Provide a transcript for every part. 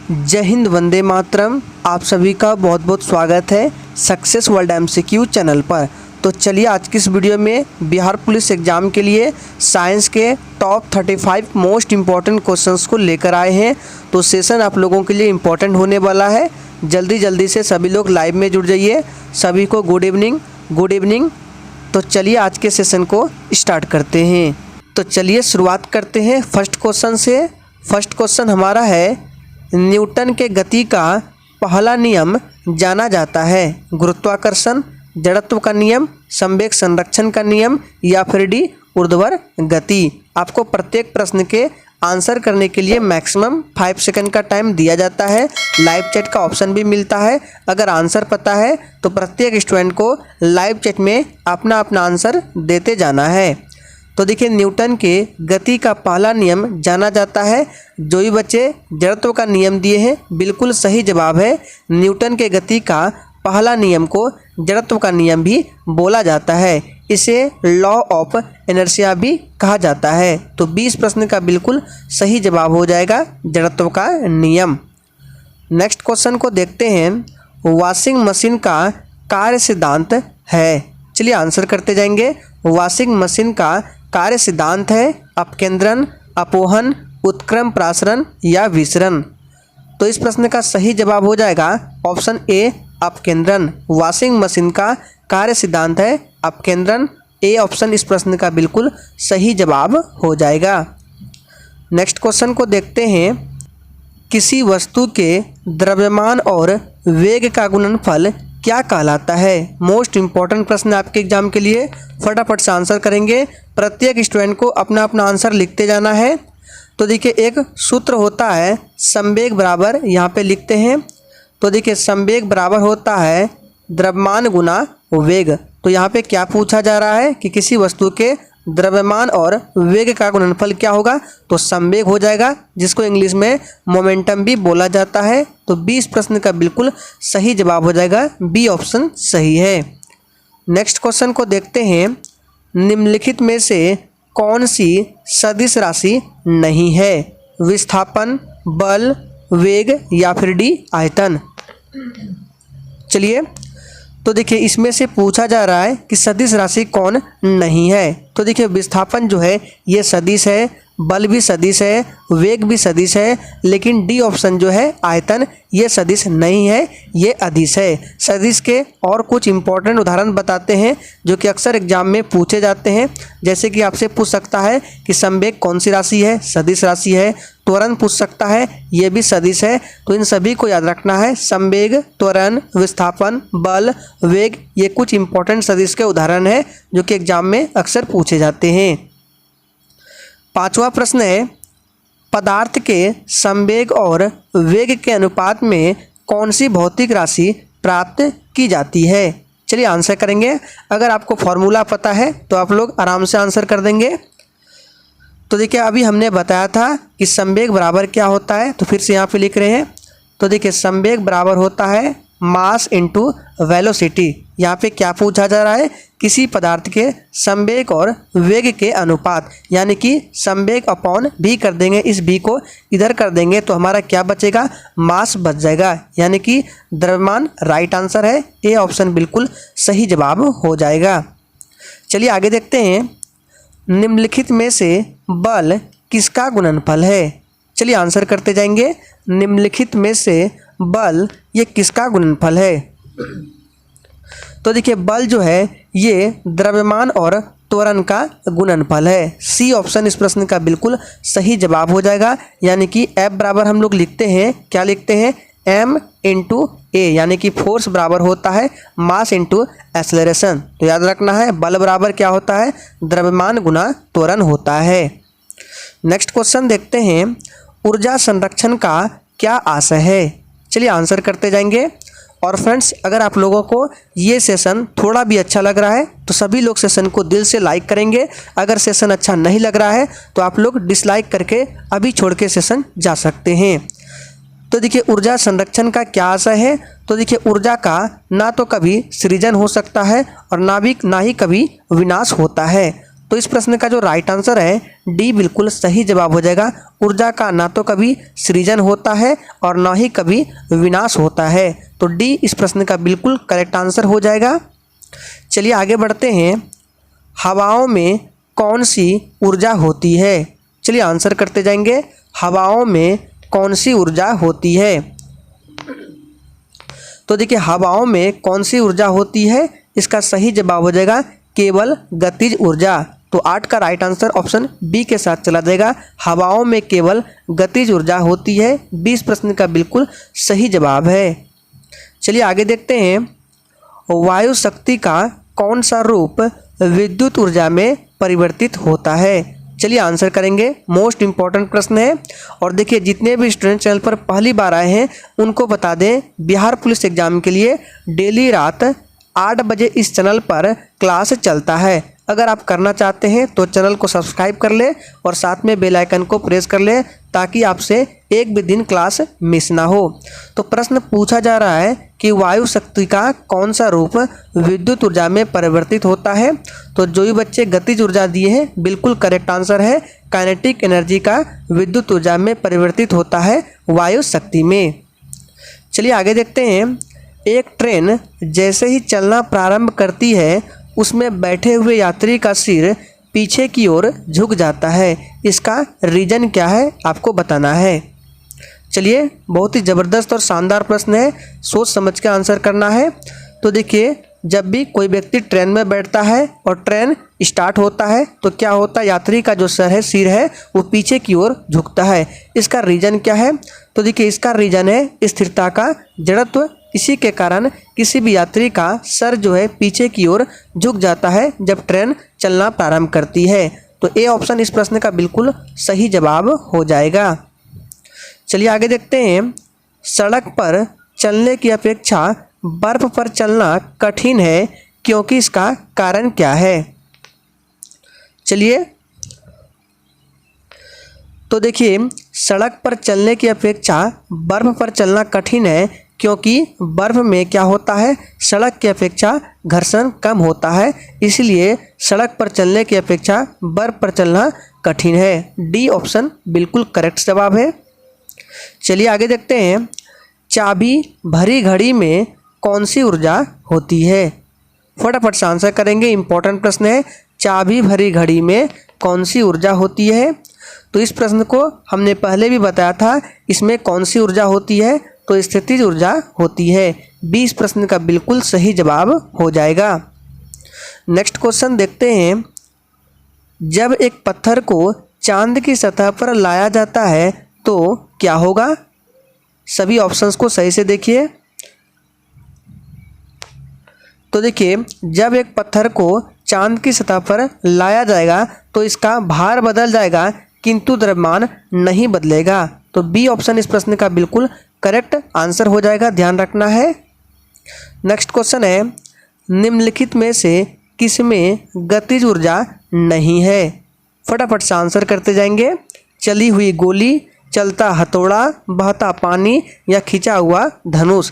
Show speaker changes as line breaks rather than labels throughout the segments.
जय हिंद, वंदे मातरम। आप सभी का बहुत बहुत स्वागत है सक्सेस वर्ल्ड MCQ चैनल पर। तो चलिए आज की इस वीडियो में बिहार पुलिस एग्ज़ाम के लिए साइंस के टॉप 35 मोस्ट इम्पॉर्टेंट क्वेश्चंस को लेकर आए हैं। तो सेशन आप लोगों के लिए इम्पॉर्टेंट होने वाला है। जल्दी से सभी लोग लाइव में जुड़ जाइए। सभी को गुड इवनिंग। तो चलिए आज के सेशन को स्टार्ट करते हैं। तो चलिए शुरुआत करते हैं फर्स्ट क्वेश्चन से। फर्स्ट क्वेश्चन हमारा है, न्यूटन के गति का पहला नियम जाना जाता है? गुरुत्वाकर्षण, जड़त्व का नियम, संवेग संरक्षण का नियम या फिर डी ऊर्ध्वाधर गति। आपको प्रत्येक प्रश्न के आंसर करने के लिए मैक्सिमम 5 सेकंड का टाइम दिया जाता है। लाइव चैट का ऑप्शन भी मिलता है। अगर आंसर पता है तो प्रत्येक स्टूडेंट को लाइव चैट में अपना आंसर देते जाना है। तो देखिए, न्यूटन के गति का पहला नियम जाना जाता है। जो भी बच्चे जड़त्व का नियम दिए हैं बिल्कुल सही जवाब है। न्यूटन के गति का पहला नियम को जड़त्व का नियम भी बोला जाता है। इसे लॉ ऑफ इनर्शिया भी कहा जाता है। तो 20 प्रश्न का बिल्कुल सही जवाब हो जाएगा जड़त्व का नियम। नेक्स्ट क्वेश्चन को देखते हैं, वॉशिंग मशीन का कार्य सिद्धांत है? चलिए आंसर करते जाएंगे। वॉशिंग मशीन का कार्य सिद्धांत है अपकेंद्रण, अपोहन, उत्क्रम प्रासरण या विसरण। तो इस प्रश्न का सही जवाब हो जाएगा ऑप्शन ए अपकेंद्रण। वॉशिंग मशीन का कार्य सिद्धांत है अपकेंद्रण। ए ऑप्शन इस प्रश्न का बिल्कुल सही जवाब हो जाएगा। नेक्स्ट क्वेश्चन को देखते हैं, किसी वस्तु के द्रव्यमान और वेग का गुणनफल क्या कहलाता है? मोस्ट इम्पॉर्टेंट प्रश्न आपके एग्जाम के लिए। फटाफट से आंसर करेंगे। प्रत्येक स्टूडेंट को अपना आंसर लिखते जाना है। तो देखिए, एक सूत्र होता है संवेग बराबर, यहाँ पे लिखते हैं। तो देखिए, संवेग बराबर होता है द्रव्यमान गुना वेग। तो यहाँ पे क्या पूछा जा रहा है कि किसी वस्तु के द्रव्यमान और वेग का गुणनफल क्या होगा? तो संवेग हो जाएगा, जिसको इंग्लिश में मोमेंटम भी बोला जाता है। तो 20 प्रश्न का बिल्कुल सही जवाब हो जाएगा, बी ऑप्शन सही है। नेक्स्ट क्वेश्चन को देखते हैं, निम्नलिखित में से कौन सी सदिश राशि नहीं है? विस्थापन, बल, वेग या फिर डी आयतन। चलिए, तो देखिए इसमें से पूछा जा रहा है कि सदिश राशि कौन नहीं है। तो देखिए, विस्थापन जो है ये सदिश है, बल भी सदिश है, वेग भी सदिश है, लेकिन डी ऑप्शन जो है आयतन, ये सदिश नहीं है, ये अदिश है। सदिश के और कुछ इंपॉर्टेंट उदाहरण बताते हैं जो कि अक्सर एग्जाम में पूछे जाते हैं। जैसे कि आपसे पूछ सकता है कि संवेग कौन सी राशि है? सदिश राशि है। त्वरण पूछ सकता है, ये भी सदिश है। तो इन सभी को याद रखना है। संवेग, त्वरण, विस्थापन, बल, वेग, ये कुछ इंपॉर्टेंट सदिश के उदाहरण है जो कि एग्जाम में अक्सर पूछे जाते हैं। 5वां प्रश्न है, पदार्थ के संवेग और वेग के अनुपात में कौन सी भौतिक राशि प्राप्त की जाती है? चलिए आंसर करेंगे। अगर आपको फॉर्मूला पता है तो आप लोग आराम से आंसर कर देंगे। तो देखिए, अभी हमने बताया था कि संवेग बराबर क्या होता है, तो फिर से यहाँ पे लिख रहे हैं। तो देखिए, संवेग बराबर होता है मास इंटू वेलोसिटी। यहाँ पे क्या पूछा जा रहा है? किसी पदार्थ के संवेग और वेग के अनुपात, यानी कि संवेग अपॉन भी कर देंगे, इस भी को इधर कर देंगे तो हमारा क्या बचेगा? मास बच जाएगा, यानी कि द्रव्यमान राइट आंसर है। ए ऑप्शन बिल्कुल सही जवाब हो जाएगा। चलिए आगे देखते हैं, निम्नलिखित में से बल किसका गुणनफल है? चलिए आंसर करते जाएंगे। निम्नलिखित में से बल ये किसका गुणनफल है? तो देखिए, बल जो है ये द्रव्यमान और त्वरण का गुणनफल है। सी ऑप्शन इस प्रश्न का बिल्कुल सही जवाब हो जाएगा। यानी कि F बराबर हम लोग लिखते हैं, क्या लिखते हैं? M इंटू ए, यानी कि फोर्स बराबर होता है मास इंटू एक्सेलरेशन। तो याद रखना है, बल बराबर क्या होता है? द्रव्यमान गुना त्वरण होता है। नेक्स्ट क्वेश्चन देखते हैं, ऊर्जा संरक्षण का क्या आशय है? चलिए आंसर करते जाएंगे। और फ्रेंड्स, अगर आप लोगों को ये सेशन थोड़ा भी अच्छा लग रहा है तो सभी लोग सेशन को दिल से लाइक करेंगे। अगर सेशन अच्छा नहीं लग रहा है तो आप लोग डिसलाइक करके अभी छोड़ के सेशन जा सकते हैं। तो देखिए, ऊर्जा संरक्षण का क्या आशय है? तो देखिए, ऊर्जा का ना तो कभी सृजन हो सकता है और ना ही कभी विनाश होता है। तो इस प्रश्न का जो राइट आंसर है डी बिल्कुल सही जवाब हो जाएगा। ऊर्जा का ना तो कभी सृजन होता है और ना ही कभी विनाश होता है। तो डी इस प्रश्न का बिल्कुल करेक्ट आंसर हो जाएगा। चलिए आगे बढ़ते हैं। हवाओं में कौन सी ऊर्जा होती है? चलिए आंसर करते जाएंगे। हवाओं में कौन सी ऊर्जा होती है? तो देखिए हवाओं में कौन सी ऊर्जा होती है, इसका सही जवाब हो जाएगा केवल गतिज ऊर्जा। तो 8 का राइट आंसर ऑप्शन बी के साथ चला जाएगा। हवाओं में केवल गतिज ऊर्जा होती है। 20 प्रश्न का बिल्कुल सही जवाब है। चलिए आगे देखते हैं। वायु शक्ति का कौन सा रूप विद्युत ऊर्जा में परिवर्तित होता है? चलिए आंसर करेंगे। मोस्ट इम्पॉर्टेंट प्रश्न है। और देखिए जितने भी स्टूडेंट चैनल पर पहली बार आए हैं उनको बता दें, बिहार पुलिस एग्जाम के लिए डेली रात 8 बजे इस चैनल पर क्लास चलता है। अगर आप करना चाहते हैं तो चैनल को सब्सक्राइब कर ले और साथ में बेल आइकन को प्रेस कर ले ताकि आपसे एक भी दिन क्लास मिस ना हो। तो प्रश्न पूछा जा रहा है कि वायु शक्ति का कौन सा रूप विद्युत ऊर्जा में परिवर्तित होता है? तो जो भी बच्चे गतिज ऊर्जा दिए हैं बिल्कुल करेक्ट आंसर है। काइनेटिक एनर्जी का विद्युत ऊर्जा में परिवर्तित होता है वायु शक्ति में। चलिए आगे देखते हैं। एक ट्रेन जैसे ही चलना प्रारंभ करती है उसमें बैठे हुए यात्री का सिर पीछे की ओर झुक जाता है। इसका रीज़न क्या है आपको बताना है। चलिए बहुत ही ज़बरदस्त और शानदार प्रश्न है, सोच समझ के आंसर करना है। तो देखिए जब भी कोई व्यक्ति ट्रेन में बैठता है और ट्रेन स्टार्ट होता है तो क्या होता है, यात्री का जो सिर है वो पीछे की ओर झुकता है। इसका रीज़न क्या है? तो देखिए इसका रीज़न है स्थिरता का जड़त्व। इसी के कारण किसी भी यात्री का सर जो है पीछे की ओर झुक जाता है जब ट्रेन चलना प्रारंभ करती है। तो ए ऑप्शन इस प्रश्न का बिल्कुल सही जवाब हो जाएगा। चलिए आगे देखते हैं। सड़क पर चलने की अपेक्षा बर्फ पर चलना कठिन है क्योंकि इसका कारण क्या है? चलिए तो देखिए सड़क पर चलने की अपेक्षा बर्फ पर चलना कठिन है क्योंकि बर्फ में क्या होता है, सड़क की अपेक्षा घर्षण कम होता है, इसलिए सड़क पर चलने की अपेक्षा बर्फ पर चलना कठिन है। डी ऑप्शन बिल्कुल करेक्ट जवाब है। चलिए आगे देखते हैं। चाबी भरी घड़ी में कौन सी ऊर्जा होती है? फटाफट से आंसर करेंगे, इंपॉर्टेंट प्रश्न है। चाबी भरी घड़ी में कौन सी ऊर्जा होती है? तो इस प्रश्न को हमने पहले भी बताया था, इसमें कौन सी ऊर्जा होती है, तो स्थितिज ऊर्जा होती है। 20 प्रश्न का बिल्कुल सही जवाब हो जाएगा। नेक्स्ट क्वेश्चन देखते हैं। जब एक पत्थर को चांद की सतह पर लाया जाता है तो क्या होगा? सभी ऑप्शंस को सही से देखिए। तो देखिए जब एक पत्थर को चांद की सतह पर लाया जाएगा तो इसका भार बदल जाएगा किंतु द्रव्यमान नहीं बदलेगा। तो बी ऑप्शन इस प्रश्न का बिल्कुल करेक्ट आंसर हो जाएगा, ध्यान रखना है। नेक्स्ट क्वेश्चन है। निम्नलिखित में से किसमें गतिज ऊर्जा नहीं है? फटाफट से आंसर करते जाएंगे। चली हुई गोली, चलता हथौड़ा, बहता पानी या खिंचा हुआ धनुष।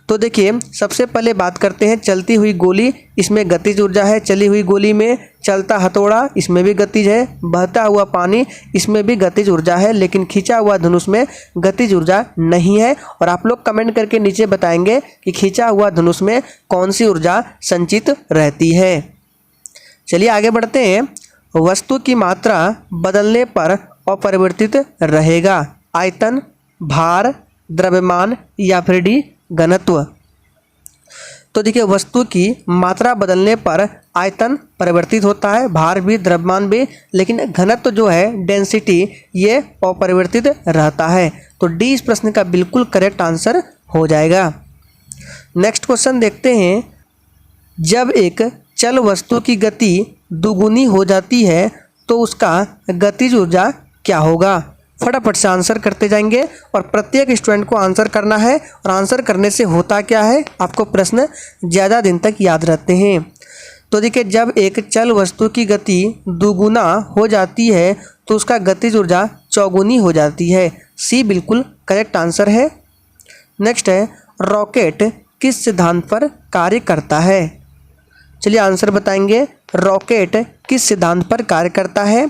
तो देखिए सबसे पहले बात करते हैं चलती हुई गोली, इसमें गतिज ऊर्जा है। चली हुई गोली में चलता हथौड़ा, इसमें भी गतिज है। बहता हुआ पानी, इसमें भी गतिज ऊर्जा है, लेकिन खिंचा हुआ धनुष में गतिज ऊर्जा नहीं है। और आप लोग कमेंट करके नीचे बताएंगे कि खिंचा हुआ धनुष में कौन सी ऊर्जा संचित रहती है। चलिए आगे बढ़ते हैं। वस्तु की मात्रा बदलने पर अपरिवर्तित रहेगा। आयतन, भार, द्रव्यमान या फिर डी घनत्व। तो देखिए वस्तु की मात्रा बदलने पर आयतन परिवर्तित होता है, भार भी, द्रव्यमान भी, लेकिन घनत्व जो है डेंसिटी ये अपरिवर्तित रहता है। तो डी इस प्रश्न का बिल्कुल करेक्ट आंसर हो जाएगा। नेक्स्ट क्वेश्चन देखते हैं। जब एक चल वस्तु की गति दुगुनी हो जाती है तो उसका गतिज ऊर्जा क्या होगा? फटाफट से आंसर करते जाएंगे और प्रत्येक स्टूडेंट को आंसर करना है। और आंसर करने से होता क्या है, आपको प्रश्न ज़्यादा दिन तक याद रहते हैं। तो देखिए जब एक चल वस्तु की गति दुगुना हो जाती है तो उसका गतिज ऊर्जा चौगुनी हो जाती है। सी बिल्कुल करेक्ट आंसर है। नेक्स्ट है, रॉकेट किस सिद्धांत पर कार्य करता है? चलिए आंसर बताएंगे। रॉकेट किस सिद्धांत पर कार्य करता है?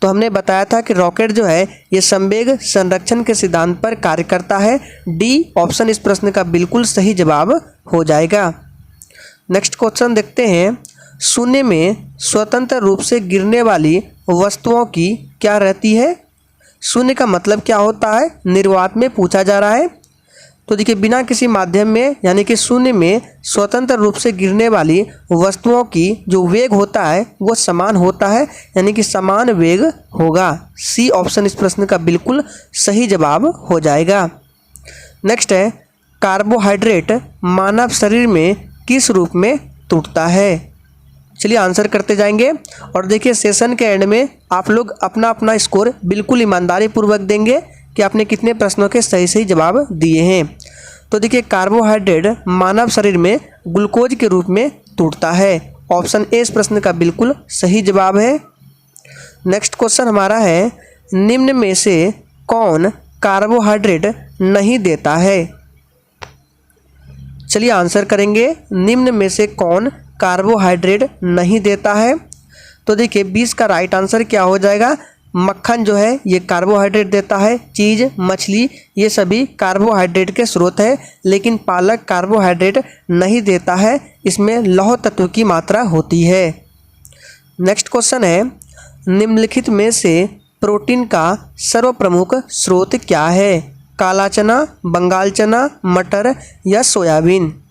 तो हमने बताया था कि रॉकेट जो है ये संवेग संरक्षण के सिद्धांत पर कार्य करता है। डी ऑप्शन इस प्रश्न का बिल्कुल सही जवाब हो जाएगा। नेक्स्ट क्वेश्चन देखते हैं। शून्य में स्वतंत्र रूप से गिरने वाली वस्तुओं की क्या रहती है? शून्य का मतलब क्या होता है, निर्वात में पूछा जा रहा है। तो देखिए, बिना किसी माध्यम में यानी कि शून्य में स्वतंत्र रूप से गिरने वाली वस्तुओं की जो वेग होता है वो समान होता है, यानी कि समान वेग होगा। सी ऑप्शन इस प्रश्न का बिल्कुल सही जवाब हो जाएगा। नेक्स्ट है, कार्बोहाइड्रेट मानव शरीर में किस रूप में टूटता है? चलिए आंसर करते जाएंगे। और देखिए, सेशन के एंड में आप लोग अपना अपना स्कोर बिल्कुल ईमानदारी पूर्वक देंगे कि आपने कितने प्रश्नों के सही सही जवाब दिए हैं। तो देखिए, कार्बोहाइड्रेट मानव शरीर में ग्लूकोज के रूप में टूटता है। ऑप्शन ए इस प्रश्न का बिल्कुल सही जवाब है। नेक्स्ट क्वेश्चन हमारा है, निम्न में से कौन कार्बोहाइड्रेट नहीं देता है? चलिए आंसर करेंगे। निम्न में से कौन कार्बोहाइड्रेट नहीं देता है? तो देखिए, 20 का राइट आंसर क्या हो जाएगा? मक्खन जो है ये कार्बोहाइड्रेट देता है, चीज़, मछली ये सभी कार्बोहाइड्रेट के स्रोत है, लेकिन पालक कार्बोहाइड्रेट नहीं देता है, इसमें लौह तत्व की मात्रा होती है। नेक्स्ट क्वेश्चन है, निम्नलिखित में से प्रोटीन का सर्वप्रमुख स्रोत क्या है? काला चना, बंगाल चना, मटर या सोयाबीन?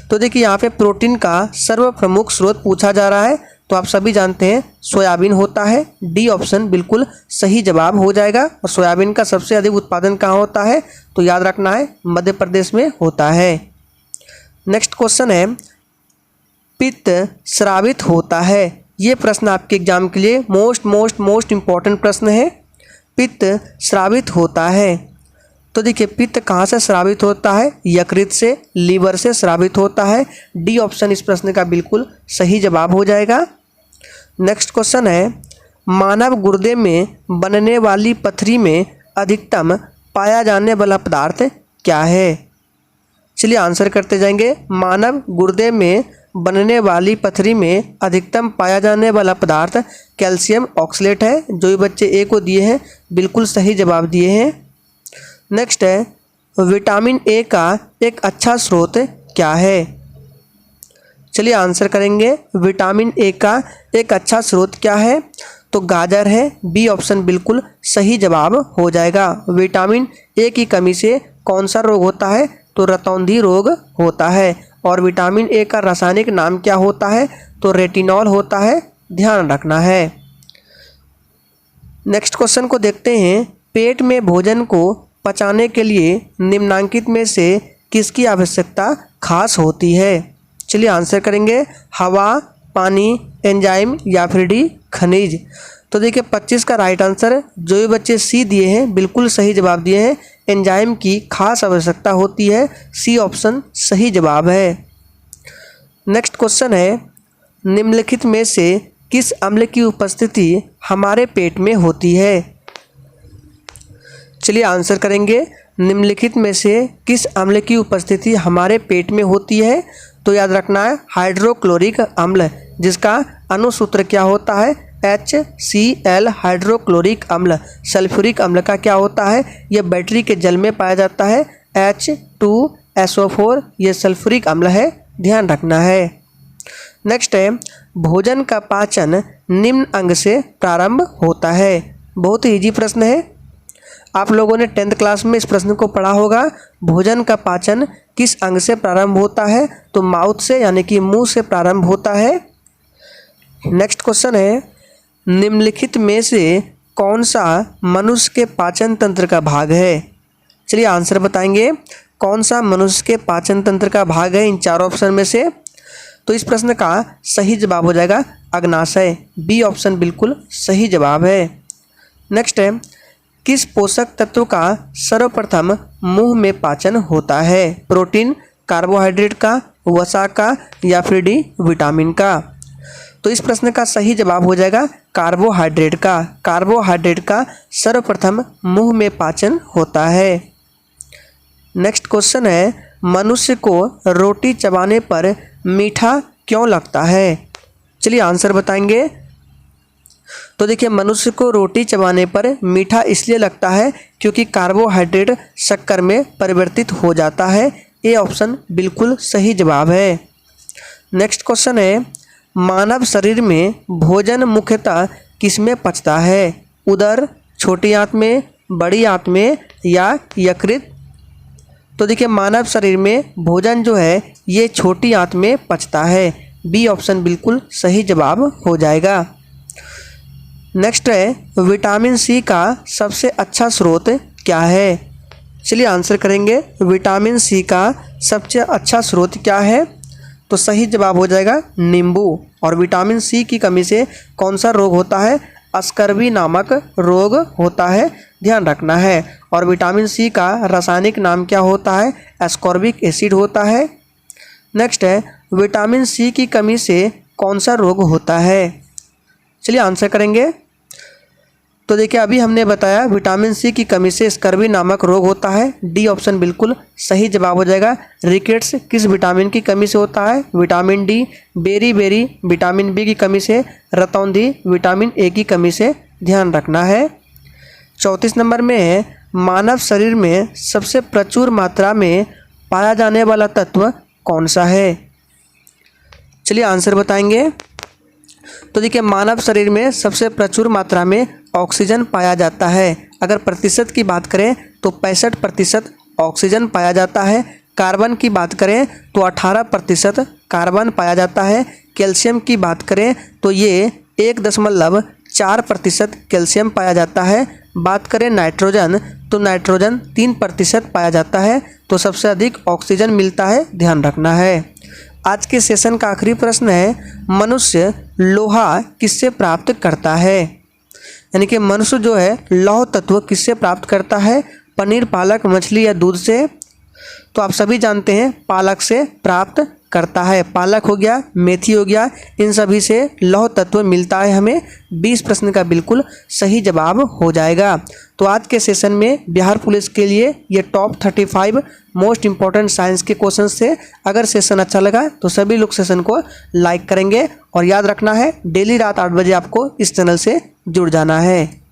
तो देखिए, यहाँ पे प्रोटीन का सर्वप्रमुख स्रोत पूछा जा रहा है, तो आप सभी जानते हैं सोयाबीन होता है। डी ऑप्शन बिल्कुल सही जवाब हो जाएगा। और सोयाबीन का सबसे अधिक उत्पादन कहाँ होता है? तो याद रखना है, मध्य प्रदेश में होता है। नेक्स्ट क्वेश्चन है, पित्त स्रावित होता है? ये प्रश्न आपके एग्जाम के लिए मोस्ट इम्पॉर्टेंट प्रश्न है। पित्त स्रावित होता है, तो देखिए, पित्त कहाँ से स्रावित होता है? यकृत से, लीवर से स्रावित होता है। डी ऑप्शन इस प्रश्न का बिल्कुल सही जवाब हो जाएगा। नेक्स्ट क्वेश्चन है, मानव गुर्दे में बनने वाली पथरी में अधिकतम पाया जाने वाला पदार्थ क्या है? चलिए आंसर करते जाएंगे। मानव गुर्दे में बनने वाली पथरी में अधिकतम पाया जाने वाला पदार्थ कैल्शियम ऑक्सलेट है। जो भी बच्चे ए को दिए हैं बिल्कुल सही जवाब दिए हैं। नेक्स्ट है, विटामिन ए का एक अच्छा स्रोत क्या है? चलिए आंसर करेंगे। विटामिन ए का एक अच्छा स्रोत क्या है? तो गाजर है। बी ऑप्शन बिल्कुल सही जवाब हो जाएगा। विटामिन ए की कमी से कौन सा रोग होता है? तो रतौंधी रोग होता है। और विटामिन ए का रासायनिक नाम क्या होता है? तो रेटिनॉल होता है, ध्यान रखना है। नेक्स्ट क्वेश्चन को देखते हैं। पेट में भोजन को पचाने के लिए निम्नांकित में से किसकी आवश्यकता खास होती है? चलिए आंसर करेंगे। हवा, पानी, एंजाइम या फिर डी खनिज? तो देखिए, 25 का राइट आंसर जो भी बच्चे सी दिए हैं बिल्कुल सही जवाब दिए हैं। एंजाइम की खास आवश्यकता होती है। सी ऑप्शन सही जवाब है। नेक्स्ट क्वेश्चन है, निम्नलिखित में से किस अम्ल की उपस्थिति हमारे पेट में होती है? चलिए आंसर करेंगे। निम्नलिखित में से किस अम्ल की उपस्थिति हमारे पेट में होती है? तो याद रखना है हाइड्रोक्लोरिक अम्ल, जिसका अनुसूत्र क्या होता है? HCl हाइड्रोक्लोरिक अम्ल। सल्फ्यूरिक अम्ल का क्या होता है? यह बैटरी के जल में पाया जाता है। H2SO4 ये सल्फ्यूरिक अम्ल है, ध्यान रखना है। नेक्स्ट है, भोजन का पाचन निम्न अंग से प्रारंभ होता है। बहुत ही इजी प्रश्न है, आप लोगों ने 10th क्लास में इस प्रश्न को पढ़ा होगा। भोजन का पाचन किस अंग से प्रारंभ होता है? तो माउथ से, यानी कि मुंह से प्रारंभ होता है। नेक्स्ट क्वेश्चन है, निम्नलिखित में से कौन सा मनुष्य के पाचन तंत्र का भाग है? चलिए आंसर बताएंगे। कौन सा मनुष्य के पाचन तंत्र का भाग है इन चारों ऑप्शन में से? तो इस प्रश्न का सही जवाब हो जाएगा अग्नाशय। बी ऑप्शन बिल्कुल सही जवाब है। नेक्स्ट है, किस पोषक तत्व का सर्वप्रथम मुंह में पाचन होता है? प्रोटीन, कार्बोहाइड्रेट का, वसा का या फिर डी विटामिन का? तो इस प्रश्न का सही जवाब हो जाएगा कार्बोहाइड्रेट का। कार्बोहाइड्रेट का सर्वप्रथम मुंह में पाचन होता है। नेक्स्ट क्वेश्चन है, मनुष्य को रोटी चबाने पर मीठा क्यों लगता है? चलिए आंसर बताएंगे। तो देखिए, मनुष्य को रोटी चबाने पर मीठा इसलिए लगता है क्योंकि कार्बोहाइड्रेट शक्कर में परिवर्तित हो जाता है। ये ऑप्शन बिल्कुल सही जवाब है। नेक्स्ट क्वेश्चन है, मानव शरीर में भोजन मुख्यतः किसमें पचता है? उदर, छोटी आंत में, बड़ी आंत में या यकृत? तो देखिए, मानव शरीर में भोजन जो है ये छोटी आंत में पचता है। बी ऑप्शन बिल्कुल सही जवाब हो जाएगा। नेक्स्ट है, विटामिन सी का सबसे अच्छा स्रोत क्या है? चलिए आंसर करेंगे। विटामिन सी का सबसे अच्छा स्रोत क्या है? तो सही जवाब हो जाएगा नींबू। और विटामिन सी की कमी से कौन सा रोग होता है? स्कर्वी नामक रोग होता है, ध्यान रखना है। और विटामिन सी का रासायनिक नाम क्या होता है? एस्कॉर्बिक एसिड होता है। नेक्स्ट है, विटामिन सी की कमी से कौन सा रोग होता है? चलिए आंसर करेंगे। तो देखिए, अभी हमने बताया विटामिन सी की कमी से स्कर्वी नामक रोग होता है। डी ऑप्शन बिल्कुल सही जवाब हो जाएगा। रिकेट्स किस विटामिन की कमी से होता है? Vitamin D. बेरी विटामिन बी की कमी से। रतौंधी विटामिन ए की कमी से, ध्यान रखना है। 34 नंबर में है, मानव शरीर में सबसे प्रचुर मात्रा में पाया जाने वाला तत्व कौन सा है? चलिए आंसर बताएंगे। तो देखिए, मानव शरीर में सबसे प्रचुर मात्रा में ऑक्सीजन पाया जाता है। अगर प्रतिशत की बात करें तो 65% ऑक्सीजन पाया जाता है। कार्बन की बात करें तो 18% कार्बन पाया जाता है। कैल्शियम की बात करें तो ये 1.4% कैल्शियम पाया जाता है। बात करें नाइट्रोजन तो नाइट्रोजन 3% पाया जाता है। तो सबसे अधिक ऑक्सीजन मिलता है, ध्यान रखना है। आज के सेशन का आखिरी प्रश्न है, मनुष्य लोहा किससे प्राप्त करता है? यानी कि मनुष्य जो है लौह तत्व किससे प्राप्त करता है? पनीर, पालक, मछली या दूध से? तो आप सभी जानते हैं पालक से प्राप्त करता है। पालक हो गया, मेथी हो गया, इन सभी से लौह तत्व मिलता है हमें। 20 प्रश्न का बिल्कुल सही जवाब हो जाएगा। तो आज के सेशन में बिहार पुलिस के लिए ये टॉप 35 मोस्ट इंपॉर्टेंट साइंस के क्वेश्चंस थे। अगर सेशन अच्छा लगा तो सभी लोग सेशन को लाइक करेंगे और याद रखना है डेली रात 8 बजे आपको इस चैनल से जुड़ जाना है।